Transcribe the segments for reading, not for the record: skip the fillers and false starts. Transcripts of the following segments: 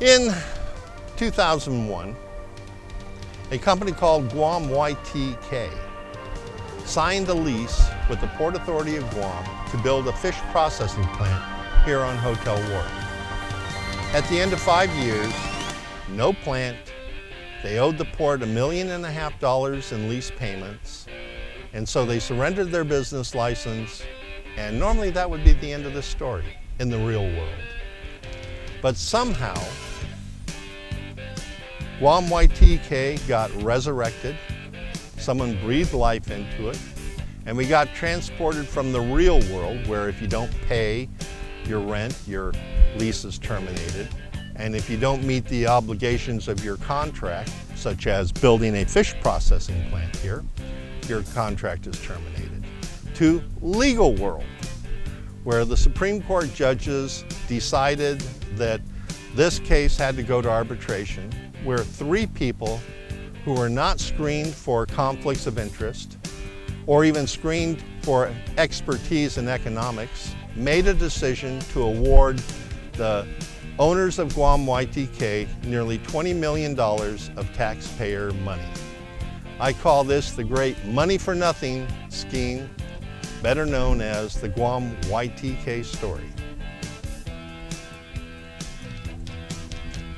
In 2001, a company called Guam YTK signed a lease with the Port Authority of Guam to build a fish processing plant here on Hotel Wharf. At the end of 5 years, no plant, they owed the port $1.5 million in lease payments, and so they surrendered their business license, and normally that would be the end of the story in the real world. But somehow, Guam YTK got resurrected, someone breathed life into it, and we got transported from the real world where if you don't pay your rent, your lease is terminated, and if you don't meet the obligations of your contract, such as building a fish processing plant here, your contract is terminated, to legal world, where the Supreme Court judges decided that this case had to go to arbitration, where 3 people who were not screened for conflicts of interest or even screened for expertise in economics made a decision to award the owners of Guam YTK nearly $20 million of taxpayer money. I call this the great money for nothing scheme, better known as the Guam YTK story.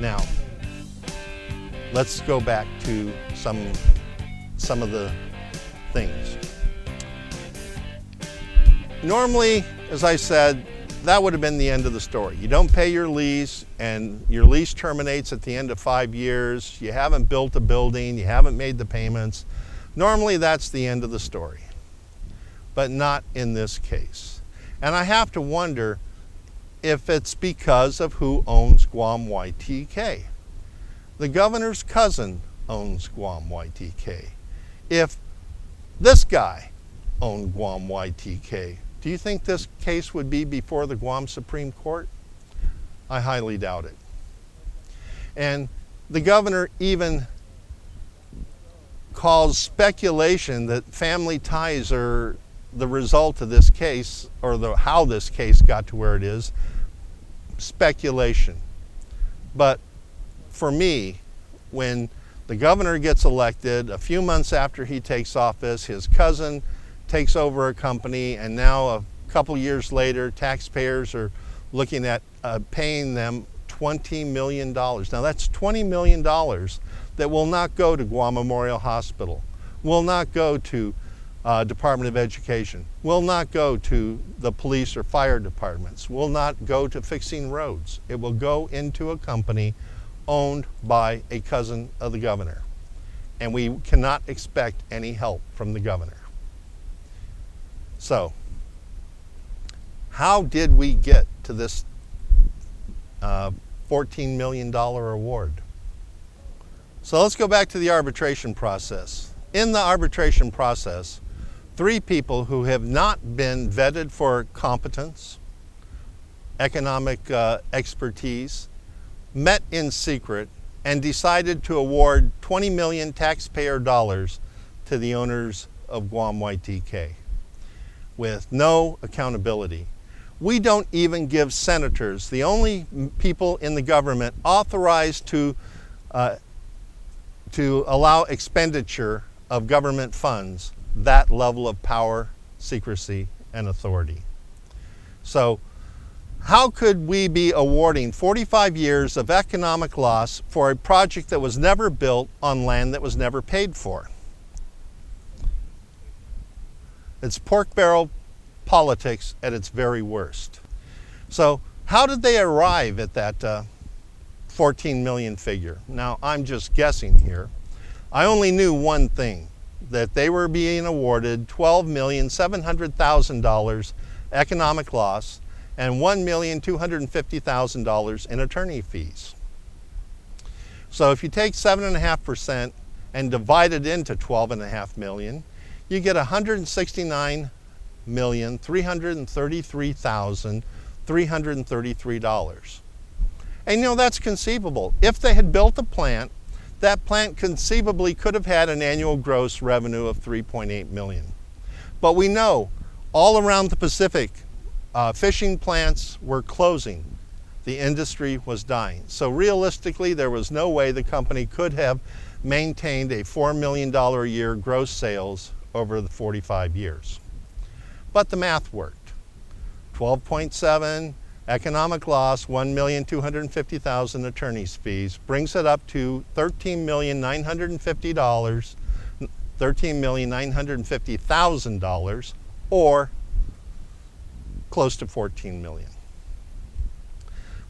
Now, let's go back to some of the things. Normally, as I said, that would have been the end of the story. You don't pay your lease and your lease terminates at the end of 5 years. You haven't built a building, you haven't made the payments. Normally that's the end of the story, but not in this case. And I have to wonder if it's because of who owns Guam YTK. The governor's cousin owns Guam YTK. If this guy owned Guam YTK, do you think this case would be before the Guam Supreme Court? I highly doubt it. And the governor even calls speculation that family ties are the result of this case, or how this case got to where it is, speculation. But for me, when the governor gets elected, a few months after he takes office, his cousin takes over a company, and now a couple years later, taxpayers are looking at paying them $20 million. Now that's $20 million that will not go to Guam Memorial Hospital, will not go to Department of Education, will not go to the police or fire departments, will not go to fixing roads. It will go into a company owned by a cousin of the governor. And we cannot expect any help from the governor. So, how did we get to this $14 million award? So let's go back to the arbitration process. In the arbitration process, 3 people who have not been vetted for competence, economic expertise, met in secret and decided to award 20 million taxpayer dollars to the owners of Guam YTK with no accountability. We don't even give senators, the only people in the government authorized to allow expenditure of government funds, that level of power, secrecy, and authority. So how could we be awarding 45 years of economic loss for a project that was never built on land that was never paid for? It's pork barrel politics at its very worst. So how did they arrive at that 14 million figure? Now, I'm just guessing here. I only knew one thing, that they were being awarded $12,700,000 economic loss and $1,250,000 in attorney fees. So if you take 7.5% and divide it into 12.5 million, you get $169,333,333. And you know, that's conceivable. If they had built a plant, that plant conceivably could have had an annual gross revenue of 3.8 million. But we know all around the Pacific, fishing plants were closing. the industry was dying. So realistically, there was no way the company could have maintained a $4 million a year gross sales over the 45 years. But the math worked. 12.7 economic loss, $1,250,000 attorney's fees, brings it up to $13,950, $13,950,000, or close to $14 million.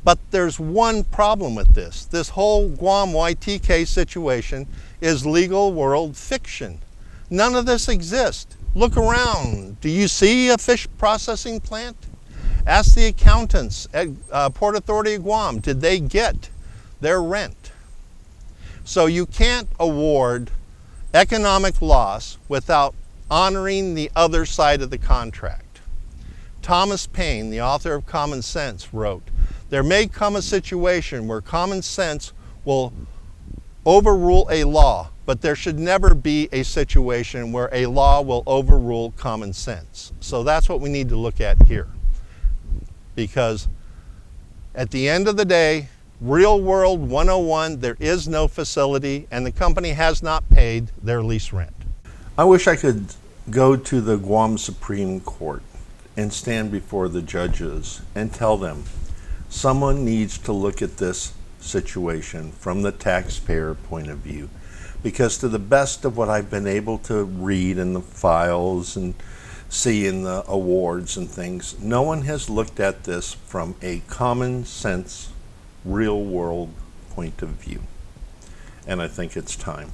But there's one problem with this. This whole Guam YTK situation is legal world fiction. None of this exists. Look around. Do you see a fish processing plant? Ask the accountants at Port Authority of Guam, did they get their rent? So you can't award economic loss without honoring the other side of the contract. Thomas Paine, the author of Common Sense, wrote, "There may come a situation where common sense will overrule a law, but there should never be a situation where a law will overrule common sense." So that's what we need to look at here. Because at the end of the day, real world 101, there is no facility and the company has not paid their lease rent. I wish I could go to the Guam Supreme Court and stand before the judges and tell them, someone needs to look at this situation from the taxpayer point of view. Because to the best of what I've been able to read in the files and see in the awards and things, no one has looked at this from a common sense, real world point of view. And I think it's time.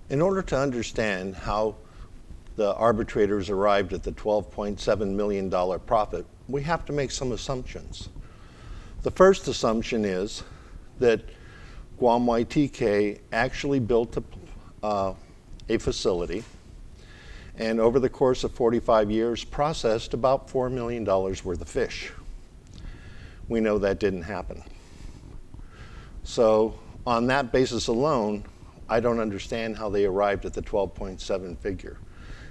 In order to understand how the arbitrators arrived at the $12.7 million profit, we have to make some assumptions. The first assumption is that Guam YTK actually built a facility and over the course of 45 years processed about $4 million worth of fish. We know that didn't happen. So on that basis alone, I don't understand how they arrived at the 12.7 figure.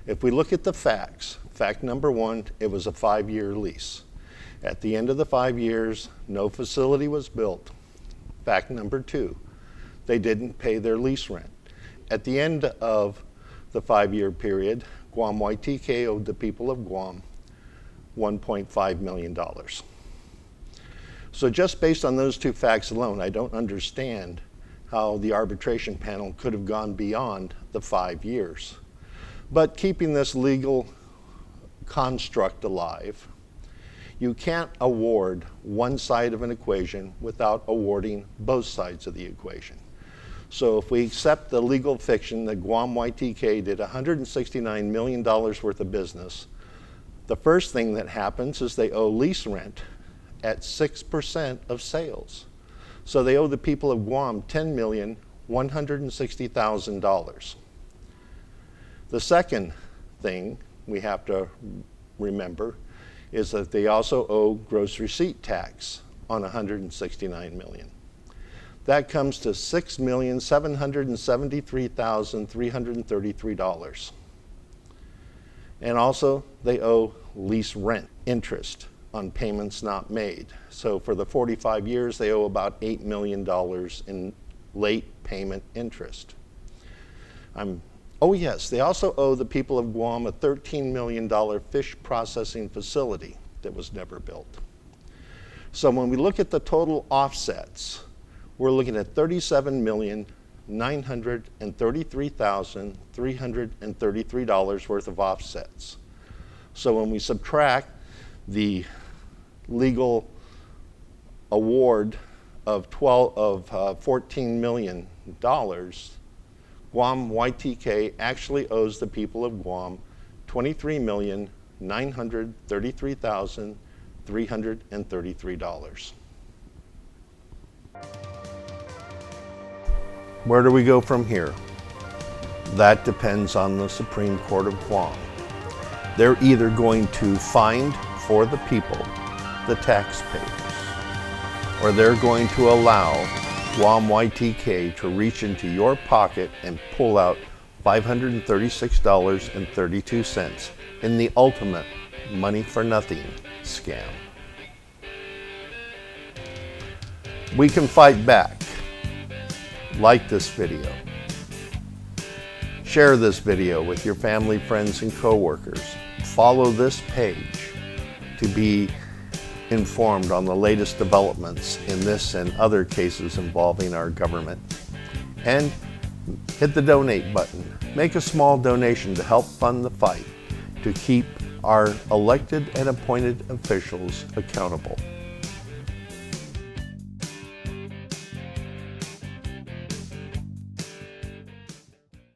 If we look at the facts, fact number one, it was a 5-year lease. At the end of the 5 years, no facility was built. Fact number two, they didn't pay their lease rent. At the end of the 5-year period, Guam YTK owed the people of Guam $1.5 million. So just based on those two facts alone, I don't understand how the arbitration panel could have gone beyond the 5 years. But keeping this legal construct alive, you can't award one side of an equation without awarding both sides of the equation. So if we accept the legal fiction that Guam YTK did $169 million worth of business, the first thing that happens is they owe lease rent at 6% of sales. So they owe the people of Guam $10,160,000. The second thing we have to remember is that they also owe gross receipt tax on $169 million. That comes to $6,773,333. And also they owe lease rent interest on payments not made. So for the 45 years, they owe about $8 million in late payment interest. Oh yes, they also owe the people of Guam a $13 million fish processing facility that was never built. So when we look at the total offsets, we're looking at $37,933,333 worth of offsets. So when we subtract the legal award of $14 million, Guam YTK actually owes the people of Guam $23,933,333. Where do we go from here? That depends on the Supreme Court of Guam. They're either going to find for the people, the taxpayers, or they're going to allow Guam YTK to reach into your pocket and pull out $536.32 in the ultimate money for nothing scam. We can fight back. Like this video. Share this video with your family, friends, and coworkers. Follow this page to be informed on the latest developments in this and other cases involving our government. And hit the donate button. Make a small donation to help fund the fight to keep our elected and appointed officials accountable.